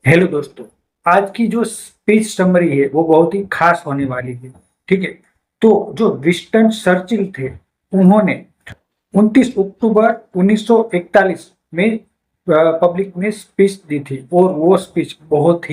Hello दोस्तों। आज की जो स्पीच समरी है वो बहुत ही खास होने वाली है। ठीक है। तो जो विंस्टन चर्चिल थे, उन्होंने 29 अक्टूबर 1941 में पब्लिक में स्पीच दी थी और वो स्पीच बहुत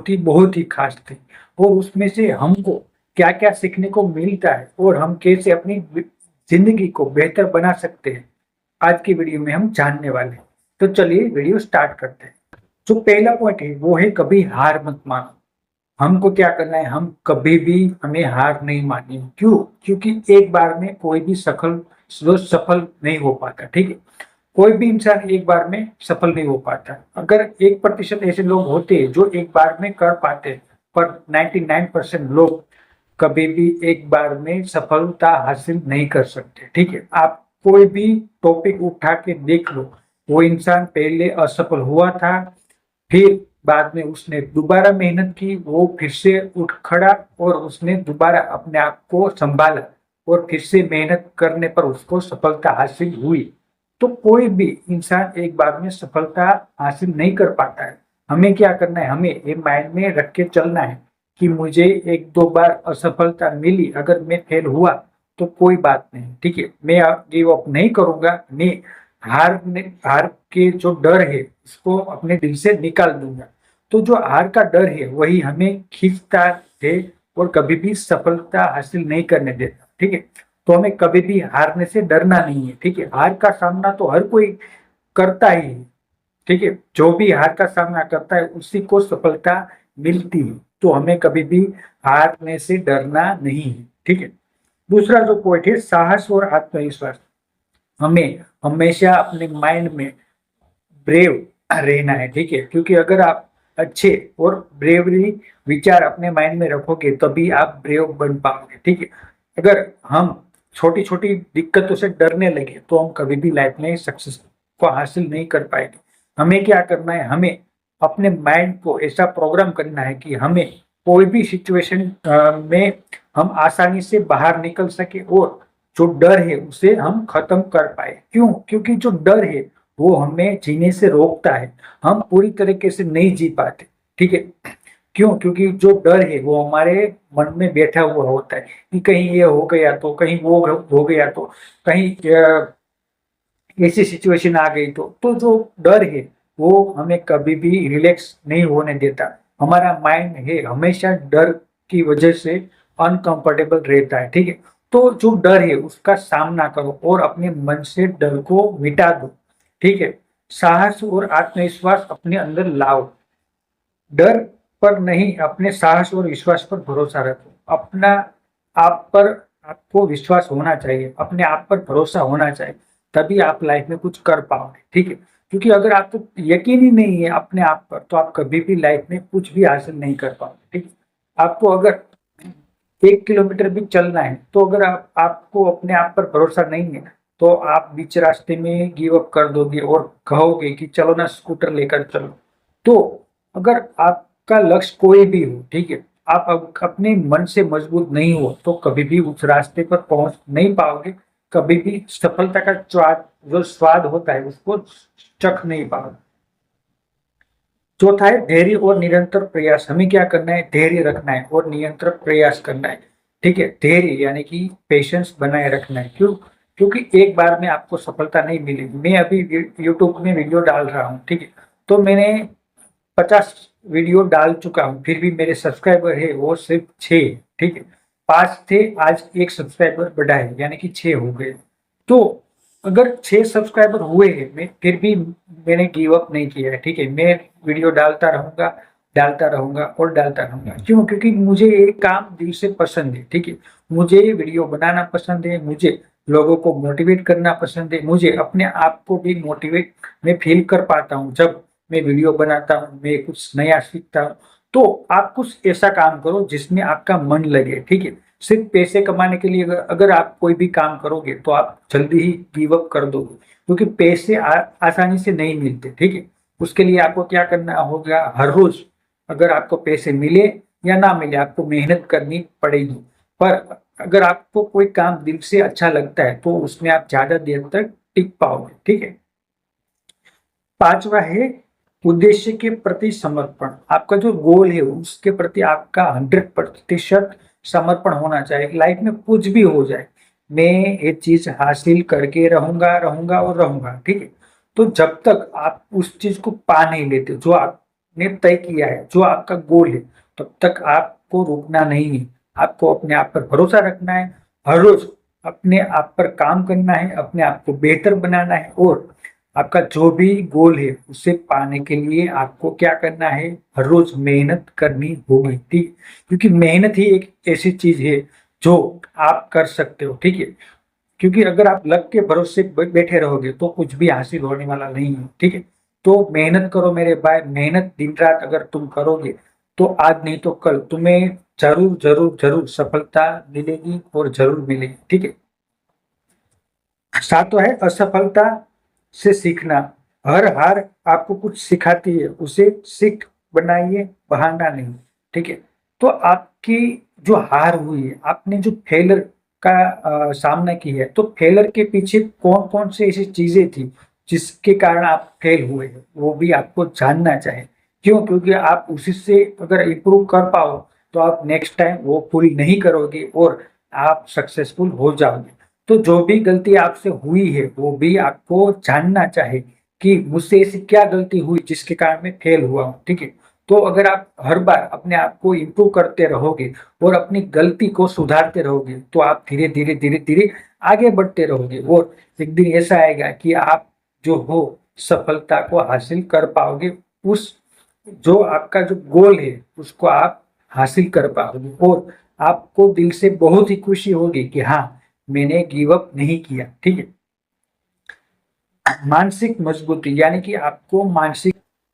ही खास थी। और उसमें से हमको क्या क्या सीखने को मिलता है और हम कैसे अपनी जिंदगी को बेहतर बना सकते हैं, आज की वीडियो में हम जानने वाले हैं। तो चलिए वीडियो स्टार्ट करते हैं। जो पहला पॉइंट है वो है कभी हार मत मानो। हमको क्या करना है, हम कभी भी हमें हार नहीं माननी है। क्यों? क्योंकि एक बार में कोई भी सफल नहीं हो पाता। ठीक है। कोई भी इंसान एक बार में सफल नहीं हो पाता। अगर 1% ऐसे लोग होते हैं जो एक बार में कर पाते हैं, पर 99% लोग कभी भी एक बार में सफलता हासिल नहीं कर सकते। ठीक है। आप कोई भी टॉपिक उठा के देख लो, वो इंसान पहले असफल हुआ था, फिर बाद में उसने दोबारा मेहनत की, वो फिर से उठ खड़ा और उसने दोबारा अपने आप को संभाला और फिर से मेहनत करने पर उसको सफलता हासिल हुई। तो कोई भी इंसान एक बार में सफलता हासिल नहीं कर पाता है। हमें क्या करना है, हमें ये माइंड में रख के चलना है कि मुझे एक दो बार असफलता मिली, अगर मैं फेल हुआ तो कोई बात नहीं। ठीक है। मैं गिव अप नहीं करूंगा। मैं हार के जो डर है इसको अपने दिल से निकाल दूंगा। तो जो हार का डर है वही हमें खींचता है और कभी भी सफलता हासिल नहीं करने देता। ठीक है। तो हमें कभी भी हारने से डरना नहीं है। ठीक है। हार का सामना तो हर कोई करता ही है। ठीक है। जो भी हार का सामना करता है उसी को सफलता मिलती है। तो हमें कभी भी हारने से डरना नहीं है। ठीक है। दूसरा जो पॉइंट है, साहस और आत्मविश्वास। हमें हमेशा अपने माइंड में ब्रेव रहना है। ठीक है। क्योंकि अगर आप अच्छे और ब्रेवरी विचार अपने माइंड में रखोगे तभी आप ब्रेव बन पाओगे। ठीक है। अगर हम छोटी छोटी दिक्कतों से डरने लगे तो हम कभी भी लाइफ में सक्सेस को हासिल नहीं कर पाएंगे। हमें क्या करना है, हमें अपने माइंड को ऐसा प्रोग्राम करना है कि हमें कोई भी सिचुएशन में हम आसानी से बाहर निकल सके और जो डर है उसे हम खत्म कर पाए। क्यों? क्योंकि जो डर है वो हमें जीने से रोकता है। हम पूरी तरीके से नहीं जी पाते। ठीक है। क्यों? क्योंकि जो डर है वो हमारे मन में बैठा हुआ होता है कि कहीं ये हो गया तो, कहीं वो हो गया तो, कहीं ऐसी सिचुएशन आ गई तो जो डर है वो हमें कभी भी रिलैक्स नहीं होने देता। हमारा माइंड है हमेशा डर की वजह से अनकंफर्टेबल रहता है। ठीक है। तो जो डर है उसका सामना करो और अपने मन से डर को मिटा दो। ठीक है। साहस और आत्मविश्वास अपने अंदर लाओ। डर पर नहीं, अपने साहस और विश्वास पर भरोसा रखो। अपना आप पर आपको विश्वास होना चाहिए, अपने आप पर भरोसा होना चाहिए, तभी आप लाइफ में कुछ कर पाओगे। ठीक है। क्योंकि अगर आपको यकीन ही नहीं है अपने आप पर तो आप कभी भी लाइफ में कुछ भी हासिल नहीं कर पाओगे। ठीक है। आपको अगर 1 किलोमीटर भी चलना है तो अगर आपको अपने आप पर भरोसा नहीं है तो आप बीच रास्ते में गिव अप कर दोगे और कहोगे कि चलो ना स्कूटर लेकर चलो। तो अगर आपका लक्ष्य कोई भी हो, ठीक है, आप अपने मन से मजबूत नहीं हो तो कभी भी उस रास्ते पर पहुंच नहीं पाओगे। कभी भी सफलता का जो स्वाद होता है उसको चख नहीं पाओगे। चौथा है धैर्य और निरंतर प्रयास। हमें क्या करना है, धैर्य रखना है और निरंतर प्रयास करना है। ठीक है। धैर्य यानी कि पेशेंस बनाए रखना है। क्यों? क्योंकि एक बार में आपको सफलता नहीं मिलेगी। मैं अभी यूट्यूब में वीडियो डाल रहा हूँ। ठीक है। तो मैंने 50 वीडियो डाल चुका हूँ, फिर भी मेरे सब्सक्राइबर है वो सिर्फ 6। ठीक है। 5 थे, आज एक सब्सक्राइबर बढ़ा है यानी कि 6 हो गए। तो अगर 6 सब्सक्राइबर हुए हैं, मैं फिर भी मैंने गिव अप नहीं किया है। ठीक है। मैं वीडियो डालता रहूंगा, डालता रहूंगा और डालता रहूंगा। क्यों? क्योंकि मुझे ये काम दिल से पसंद है। ठीक है। मुझे वीडियो बनाना पसंद है, मुझे लोगों को मोटिवेट करना पसंद है, मुझे अपने आप को भी मोटिवेट मैं फील कर पाता हूँ जब मैं वीडियो बनाता हूँ, मैं कुछ नया सीखता हूँ। तो आप कुछ ऐसा काम करो जिसमें आपका मन लगे। ठीक है। सिर्फ पैसे कमाने के लिए अगर आप कोई भी काम करोगे तो आप जल्दी ही गिव अप कर दोगे। क्योंकि पैसे आसानी से नहीं मिलते। ठीक है। उसके लिए आपको क्या करना होगा, हर रोज अगर आपको पैसे मिले या ना मिले आपको मेहनत करनी पड़ेगी। पर अगर आपको कोई काम दिल से अच्छा लगता है तो उसमें आप ज्यादा देर तक टिक पाओगे। ठीक है। पांचवा है उद्देश्य के प्रति समर्पण, आपका जो गोल है उसके प्रति आपका 100% समर्पण होना चाहिए। लाइफ में कुछ भी हो जाए, मैं ये चीज हासिल करके रहूंगा रहूंगा और रहूंगा, ठीक है। तो जब तक आप उस चीज को पा नहीं लेते जो आपने तय किया है, जो आपका गोल है, तब तक आपको रुकना नहीं है। आपको अपने आप पर भरोसा रखना है, हर रोज अपने आप पर काम करना है, अपने आप को बेहतर बनाना है, और आपका जो भी गोल है उसे पाने के लिए आपको क्या करना है, हर रोज मेहनत करनी होगी, ठीक। क्योंकि मेहनत ही एक ऐसी चीज है जो आप कर सकते हो, ठीक है। क्योंकि अगर आप लक के भरोसे बैठे रहोगे तो कुछ भी हासिल होने वाला नहीं है, ठीक है। तो मेहनत करो मेरे भाई, मेहनत दिन रात अगर तुम करोगे तो आज नहीं तो कल तुम्हें जरूर जरूर जरूर सफलता मिलेगी, और जरूर मिलेगी, ठीक है। सातवां है असफलता से सीखना। हर हार आपको कुछ सिखाती है, उसे सीख बनाइए, बहाना नहीं, ठीक है। तो आपकी जो हार हुई है, आपने जो फेलर का सामना किया है, तो फेलर के पीछे कौन कौन सी ऐसी चीजें थी जिसके कारण आप फेल हुए हैं, वो भी आपको जानना चाहिए। क्यों? क्योंकि आप उसी से अगर इम्प्रूव कर पाओ तो आप नेक्स्ट टाइम वो पूरी नहीं करोगे और आप सक्सेसफुल हो जाओगे। तो जो भी गलती आपसे हुई है वो भी आपको जानना चाहिए कि मुझसे ऐसी क्या गलती हुई जिसके कारण मैं फेल हुआ हूँ, ठीक है। तो अगर आप हर बार अपने आप को इम्प्रूव करते रहोगे और अपनी गलती को सुधारते रहोगे तो आप धीरे धीरे धीरे धीरे आगे बढ़ते रहोगे, और एक दिन ऐसा आएगा कि आप जो हो सफलता को हासिल कर पाओगे। उस जो आपका जो गोल है उसको आप हासिल कर पाओगे, और आपको दिल से बहुत ही खुशी होगी कि हाँ, मैंने गिव अप नहीं किया, ठीक है। मानसिक मजबूती, यानी कि आपको मानसिक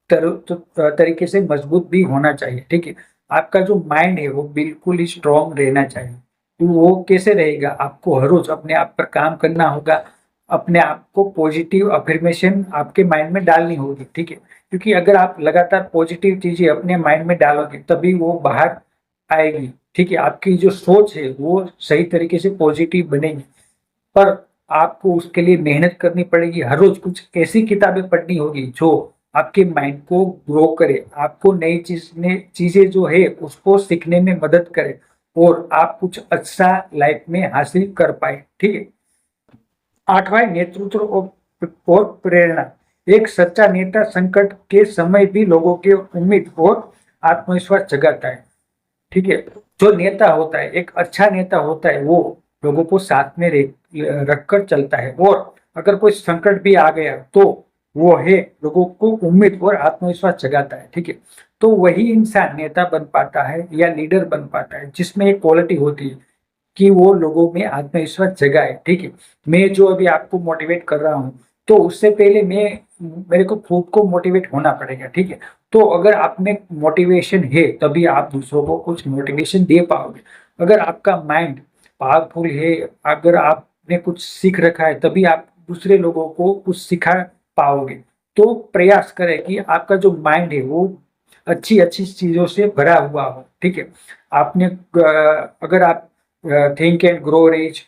तरीके से मजबूत भी होना चाहिए, ठीक है। आपका जो माइंड है वो बिल्कुल ही स्ट्रांग रहना चाहिए। तो वो कैसे रहेगा? आपको हर रोज अपने आप पर काम करना होगा, अपने आप को पॉजिटिव अफर्मेशन आपके माइंड में डालनी होगी, ठीक है। क्योंकि अगर आप लगातार पॉजिटिव चीजें अपने माइंड में डालोगे तभी वो बाहर आएगी, ठीक है। आपकी जो सोच है वो सही तरीके से पॉजिटिव बनेगी, पर आपको उसके लिए मेहनत करनी पड़ेगी। हर रोज कुछ ऐसी किताबें पढ़नी होगी जो आपके माइंड को ग्रो करे, आपको नई चीजें जो है उसको सीखने में मदद करे, और आप कुछ अच्छा लाइफ में हासिल कर पाए, ठीक है। आठवां, नेतृत्व और प्रेरणा। एक सच्चा नेता संकट के समय भी लोगों के उम्मीद और आत्मविश्वास जगाता है, ठीक है। जो नेता होता है, एक अच्छा नेता होता है, वो लोगों को साथ में रखकर चलता है, और अगर कोई संकट भी आ गया तो वो है लोगों को उम्मीद और आत्मविश्वास जगाता है, ठीक है। तो वही इंसान नेता बन पाता है या लीडर बन पाता है जिसमें एक क्वालिटी होती है कि वो लोगों में आत्मविश्वास जगाए, ठीक है। मैं जो अभी आपको मोटिवेट कर रहा हूँ, तो उससे पहले मेरे को खुद को मोटिवेट होना पड़ेगा, ठीक है। तो अगर आप में मोटिवेशन है तभी आप दूसरों को कुछ मोटिवेशन दे पाओगे। अगर आपका माइंड पावरफुल है, अगर आपने कुछ सीख रखा है, तभी आप दूसरे लोगों को कुछ सिखा पाओगे। तो प्रयास करें कि आपका जो माइंड है वो अच्छी अच्छी चीजों से भरा हुआ हो, ठीक है। आपने अगर आप think and grow rich,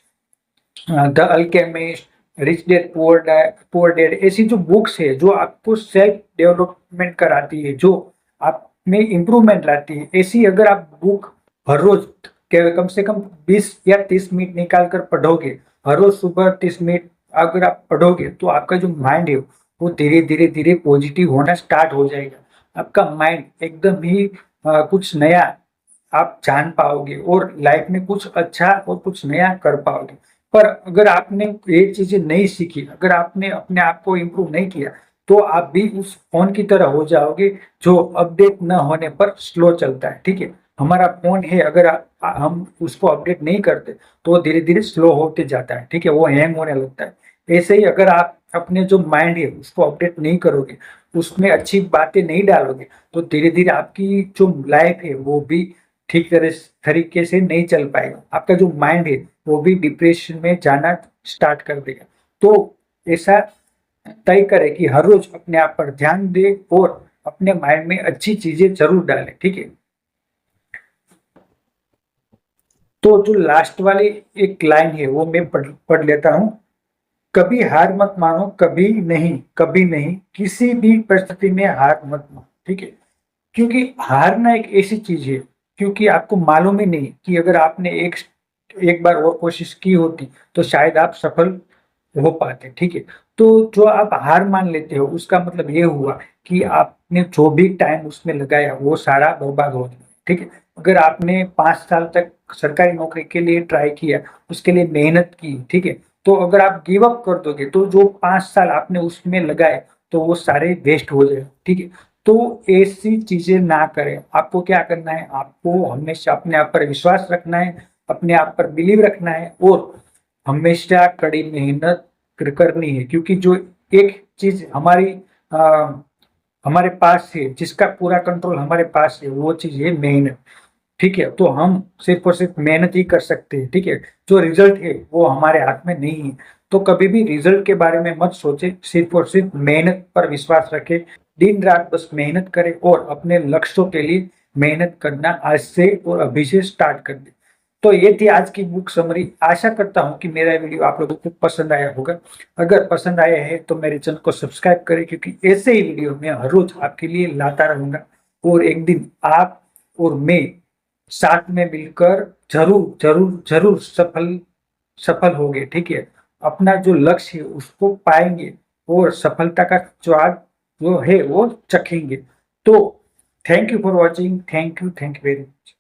the alchemist, rich dad poor dad, ऐसी जो बुक्स है जो आपको सेल्फ डेवलपमेंट कराती है, जो आप में इम्प्रूवमेंट लाती है, ऐसी अगर आप बुक हर रोज कम से कम 20 या 30 मिनट निकाल कर पढ़ोगे, हर रोज सुबह 30 मिनट अगर आप पढ़ोगे तो आपका जो माइंड है वो धीरे धीरे धीरे पॉजिटिव होना स्टार्ट हो जाएगा। आपका माइंड एकदम ही कुछ नया आप जान पाओगे और लाइफ में कुछ अच्छा और कुछ नया कर पाओगे। पर अगर आपने ये चीजें नहीं सीखी, अगर आपने अपने आप को इम्प्रूव नहीं किया, तो आप भी उस फोन की तरह हो जाओगे जो अपडेट न होने पर स्लो चलता है, ठीक है। हमारा फोन है, अगर हम उसको अपडेट नहीं करते तो धीरे धीरे स्लो होते जाता है, ठीक है, वो हैंग होने लगता है। ऐसे ही अगर आप अपने जो माइंड है उसको अपडेट नहीं करोगे, उसमें अच्छी बातें नहीं डालोगे, तो धीरे धीरे आपकी जो लाइफ है वो भी ठीक तरीके से नहीं चल पाएगा। आपका जो माइंड है वो भी डिप्रेशन में जाना स्टार्ट कर देगा। तो ऐसा तय करें कि हर रोज अपने आप पर ध्यान दे और अपने माइंड में अच्छी चीजें जरूर डालें, ठीक है। तो जो लास्ट वाली एक लाइन है वो मैं पढ़ लेता हूँ। कभी हार मत मानो, कभी नहीं, कभी नहीं, किसी भी परिस्थिति में हार मत मानो, ठीक है। क्योंकि हारना एक ऐसी चीज है, क्योंकि आपको मालूम ही नहीं कि अगर आपने एक एक बार और कोशिश की होती तो शायद आप सफल हो पाते, ठीक है। तो जो आप हार मान लेते हो उसका मतलब ये हुआ कि आपने जो भी टाइम उसमें लगाया वो सारा बर्बाद हो गया, ठीक है। अगर आपने 5 साल तक सरकारी नौकरी के लिए ट्राई किया, उसके लिए मेहनत की, ठीक है, तो अगर आप गिव अप कर दोगे तो जो 5 साल आपने उसमें लगाए तो वो सारे वेस्ट हो जाए, ठीक है। तो ऐसी चीजें ना करें। आपको क्या करना है, आपको हमेशा अपने आप पर विश्वास रखना है, अपने आप पर बिलीव रखना है और हमेशा कड़ी मेहनत करनी है। क्योंकि जो एक चीज हमारे पास है, जिसका पूरा कंट्रोल हमारे पास है, वो चीज है मेहनत, ठीक है। तो हम सिर्फ और सिर्फ मेहनत ही कर सकते हैं, ठीक है। जो रिजल्ट है वो हमारे हाथ में नहीं है। तो कभी भी रिजल्ट के बारे में मत सोचे, सिर्फ और सिर्फ मेहनत पर विश्वास रखें, दिन रात बस मेहनत करें और अपने लक्ष्यों के लिए मेहनत करना आज से और अभी से स्टार्ट कर दें। तो ये थी आज की बुक समरी। आशा करता हूँ कि मेरा वीडियो आप लोगों को पसंद आया होगा। अगर पसंद आया है तो मेरे चैनल को सब्सक्राइब करें, क्योंकि ऐसे ही वीडियो मैं हर रोज आपके लिए लाता रहूंगा और एक दिन आप और मैं साथ में मिलकर जरूर जरूर जरूर सफल सफल होंगे, ठीक है। अपना जो लक्ष्य है उसको पाएंगे और सफलता का स्वाद जो है वो चखेंगे। तो thank you for watching, thank you very much.